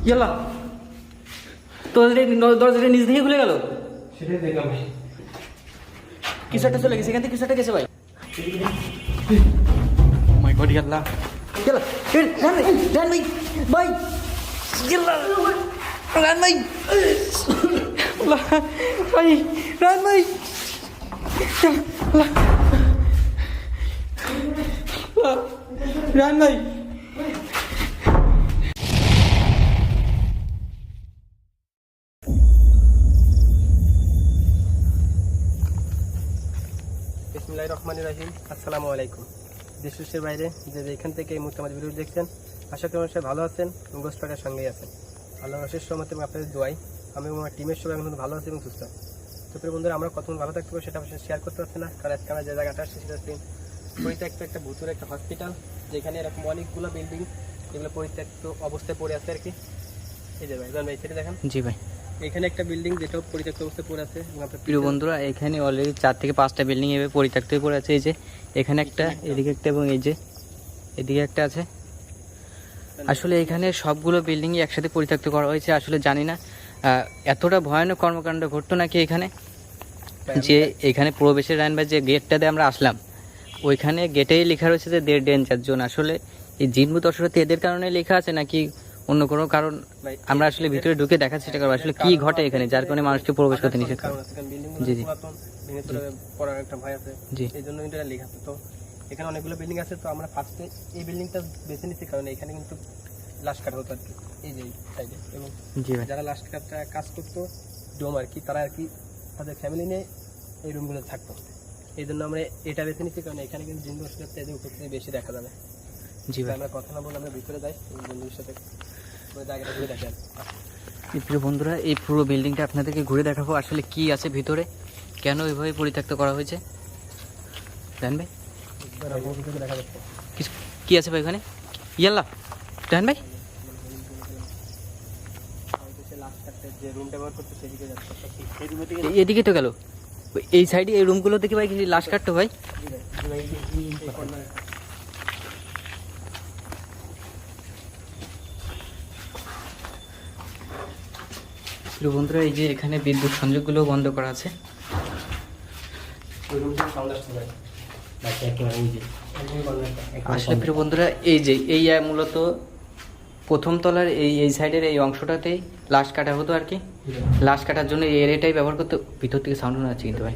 ইয়াল্লা, তোদের দরজাটা নিজ থেকে খুলে গেল। সেটাই দেখলাম ভাই। কিছু একটা চলে গেছে, এখান থেকে কিছু একটা গেছে ভাই। মাই গড, ইয়াল্লা ইয়াল্লা, রান ভাই, রান ভাই, ভাই ইয়াল্লা, রান ভাই, ভাই রান ভাই, রান ভাই। বিসমিল্লাহির রহমানির রহিম। আসসালামু আলাইকুম। দেশ দেশের বাইরে যে যেখান থেকে এই মুহূর্তে আমাদের ভিডিও দেখছেন, আশা করি সবাই ভালো আছেন এবং গোস্টটার সঙ্গেই আছেন। আল্লাহর অশেষ রহমতে এবং আপনাদের দোয়াই আমি এবং আমার টিমের সবাই এখন ভালো আছি এবং সুস্থ আছি। তো প্রিয় বন্ধুরা, আমরা কতক্ষণ ভালো থাকতে পারবো সেটা অবশ্যই শেয়ার করতে পারছি না, কারণ আজকে আমরা যে জায়গাটা আসছি সেটা হচ্ছে পরিত্যক্ত একটা ভূতুরে একটা হসপিটাল, যেখানে এরকম অনেকগুলো বিল্ডিং যেগুলো পরিত্যক্ত অবস্থায় পড়ে আছে আর কি। এই যে ভাই, ভাই সেটা দেখেন। জি ভাই, এখানে একটা বিল্ডিং যেটাও পরিত্যক্ত অবস্থায় পড়ে আছে। প্রিয় বন্ধুরা, এখানে অলরেডি 4 থেকে 5টা বিল্ডিং এভাবে পরিত্যক্ত হয়ে পড়ে আছে। এই যে এখানে একটা, এদিকে একটা এবং এই যে এদিকে একটা আছে। আসলে এখানে সবগুলো বিল্ডিংই একসাথে পরিত্যক্ত করা হয়েছে। আসলে জানি না এতটা ভয়ানক কর্মকাণ্ড ঘটতো নাকি এখানে, যে এখানে প্রবেশের লাইন বা যে গেটটাতে আমরা আসলাম, ওইখানে গেটেই লেখা রয়েছে যে দের ডেঞ্জার জোন। আসলে এই জিনভূত অসুরতি এদের কারণে লেখা আছে নাকি অন্য কোনো কারণ, আমরা আসলে ভিতরে ঢুকে দেখার চেষ্টা করবো আসলে কি ঘটে এখানে, যার কারণে মানুষকে প্রবেশ করতে নিষেধ করে। জি জি পড়ার একটা ভয় আছে, জি, এই জন্য এটা লেখা আছে। তো এখানে অনেকগুলো বিল্ডিং আছে, তো আমরা ফার্স্টে এই বিল্ডিংটা বেছে নিচ্ছি, কারণ এখানে কিন্তু লাস্ট কাট হতো আর কি, এই যে সাইডে। এবং যারা লাস্ট কাটটা কাজ করতো ডোম আর কি, তারা আর কি তাদের ফ্যামিলি নিয়ে এই রুমগুলো থাকতো। এই জন্য আমরা এটা বেছে নিচ্ছি, কারণ এখানে কিন্তু জিন দোষটা এদের উপর থেকে বেশি দেখা যাবে। জি ভাই, আমরা কথা না বলে আমরা ভিতরে যাই বন্ধুদের সাথে জায়গাটা ঘুরে দেখেন। প্রিয় বন্ধুরা, এই পুরো বিল্ডিংটা আপনাদেরকে ঘুরে দেখাবো আসলে কি আছে ভিতরে, কেন এইভাবে পরিত্যক্ত করা হয়েছে। জান ভাই, দেখা যাচ্ছে কি আছে ভাই ওখানে? ইয়াল্লা, জান ভাই, যে রুমটা ব্যবহার করতে সেদিকে যাচ্ছে। এদিকে তো গেল, এই সাইডে এই রুমগুলো থেকে ভাই কিছু লাশ কাটতো ভাই। বন্ধুরা, এই যে এখানে বিদ্যুৎ সংযোগগুলো বন্ধ করা আছে। আসলে প্রিয় বন্ধুরা, এই যে এই মূলত প্রথম তলার এই সাইডের এই অংশটাতেই লাশ কাটা হতো আর কি। লাশ কাটার জন্য এই এরিয়াটাই ব্যবহার করতে। ভিতর থেকে সাউন্ড শোনা যাচ্ছে কিন্তু ভাই।